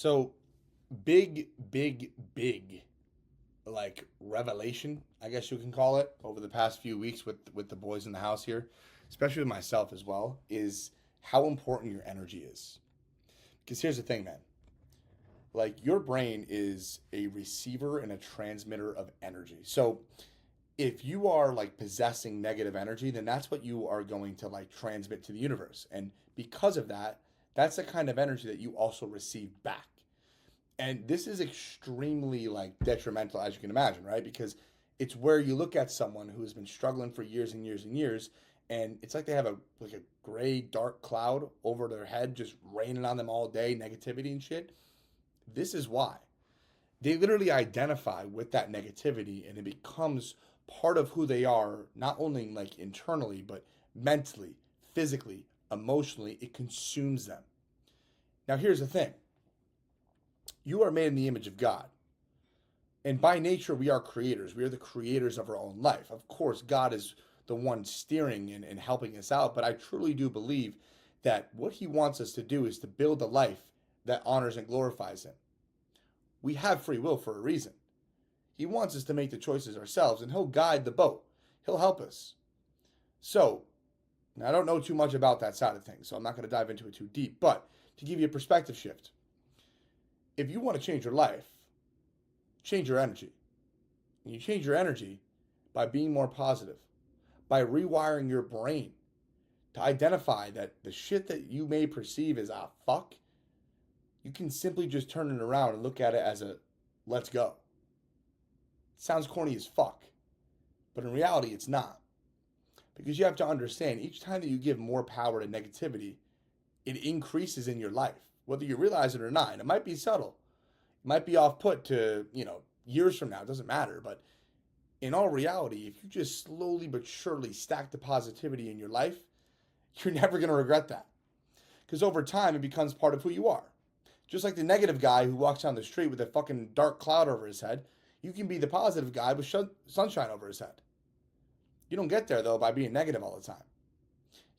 So big, like revelation, I guess you can call it, over the past few weeks with the boys in the house here, especially with myself as well, is how important your energy is. Because here's the thing, man. Like your brain is a receiver and a transmitter of energy. So if you are like possessing negative energy, then that's what you are going to like transmit to the universe. And because of that, that's the kind of energy that you also receive back. And this is extremely like detrimental, as you can imagine, right? Because it's where you look at someone who has been struggling for years and years and years, and it's like they have a gray dark cloud over their head just raining on them all day, negativity and shit. This is why they literally identify with that negativity, and it becomes part of who they are, not only like internally but mentally, physically, emotionally. It consumes them. Now here's the thing: you are made in the image of God. And by nature, we are creators. We are the creators of our own life. Of course, God is the one steering and helping us out. But I truly do believe that what He wants us to do is to build a life that honors and glorifies Him. We have free will for a reason. He wants us to make the choices ourselves, and He'll guide the boat. He'll help us. So, now I don't know too much about that side of things, so I'm not going to dive into it too deep. But to give you a perspective shift, if you want to change your life, change your energy. And you change your energy by being more positive, by rewiring your brain to identify that the shit that you may perceive as a fuck, you can simply just turn it around and look at it as a let's go. It sounds corny as fuck, but in reality, it's not. Because you have to understand, each time that you give more power to negativity, it increases in your life, whether you realize it or not. And it might be subtle, it might be off put to, years from now, it doesn't matter. But in all reality, if you just slowly but surely stack the positivity in your life, you're never going to regret that. Because over time, it becomes part of who you are. Just like the negative guy who walks down the street with a fucking dark cloud over his head, you can be the positive guy with sunshine over his head. You don't get there, though, by being negative all the time.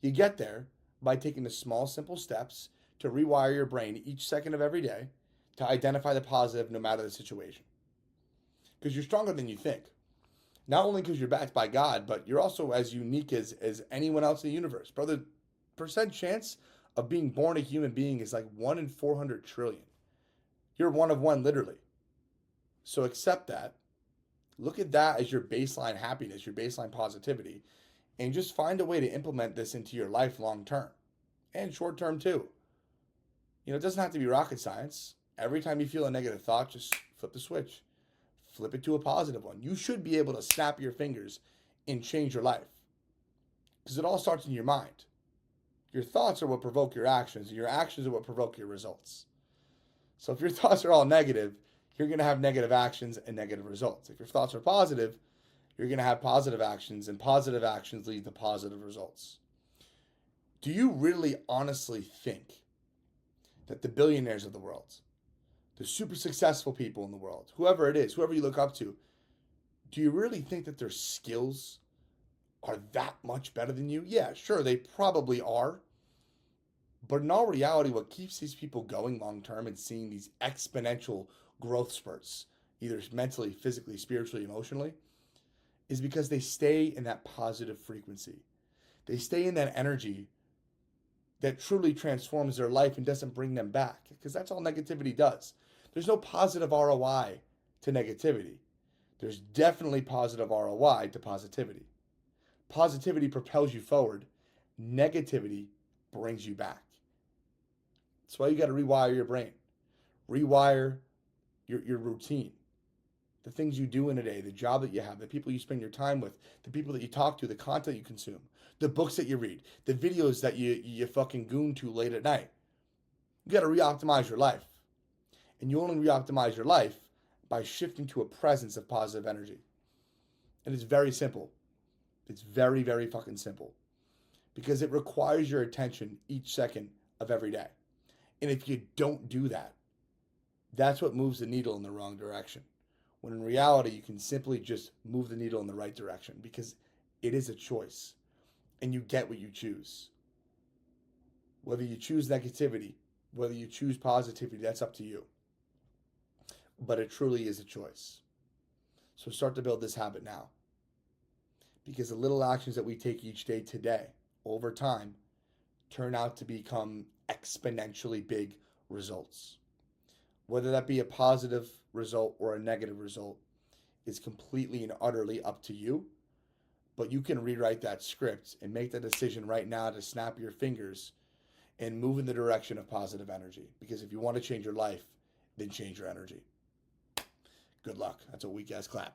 You get there by taking the small, simple steps to rewire your brain each second of every day to identify the positive no matter the situation. Because you're stronger than you think. Not only because you're backed by God, but you're also as unique as anyone else in the universe. Brother, percent chance of being born a human being is like 1 in 400 trillion. You're one of one, literally. So accept that. Look at that as your baseline happiness, your baseline positivity, and just find a way to implement this into your life long term and short term too. It doesn't have to be rocket science. Every time you feel a negative thought, just flip the switch. Flip it to a positive one. You should be able to snap your fingers and change your life. Because it all starts in your mind. Your thoughts are what provoke your actions, and your actions are what provoke your results. So if your thoughts are all negative, you're going to have negative actions and negative results. If your thoughts are positive, you're going to have positive actions, and positive actions lead to positive results. Do you really honestly think that the billionaires of the world, the super successful people in the world, whoever it is, whoever you look up to, do you really think that their skills are that much better than you? Yeah, sure, they probably are. But in all reality, what keeps these people going long term and seeing these exponential growth spurts, either mentally, physically, spiritually, emotionally, is because they stay in that positive frequency. They stay in that energy that truly transforms their life and doesn't bring them back. Because that's all negativity does. There's no positive ROI to negativity. There's definitely positive ROI to positivity. Positivity propels you forward. Negativity brings you back. That's why you got to rewire your brain. Rewire your routine. The things you do in a day, the job that you have, the people you spend your time with, the people that you talk to, the content you consume, the books that you read, the videos that you fucking goon to late at night. You got to re-optimize your life. And you only re-optimize your life by shifting to a presence of positive energy. And it's very simple. It's very, very fucking simple. Because it requires your attention each second of every day. And if you don't do that, that's what moves the needle in the wrong direction. When in reality, you can simply just move the needle in the right direction because it is a choice and you get what you choose. Whether you choose negativity, Whether you choose positivity, that's up to you. But it truly is a choice. So start to build this habit now. Because the little actions that we take each day today, over time, turn out to become exponentially big results. Whether that be a positive result or a negative result is completely and utterly up to you. But you can rewrite that script and make the decision right now to snap your fingers and move in the direction of positive energy. Because if you want to change your life, then change your energy. Good luck. That's a weak ass clap.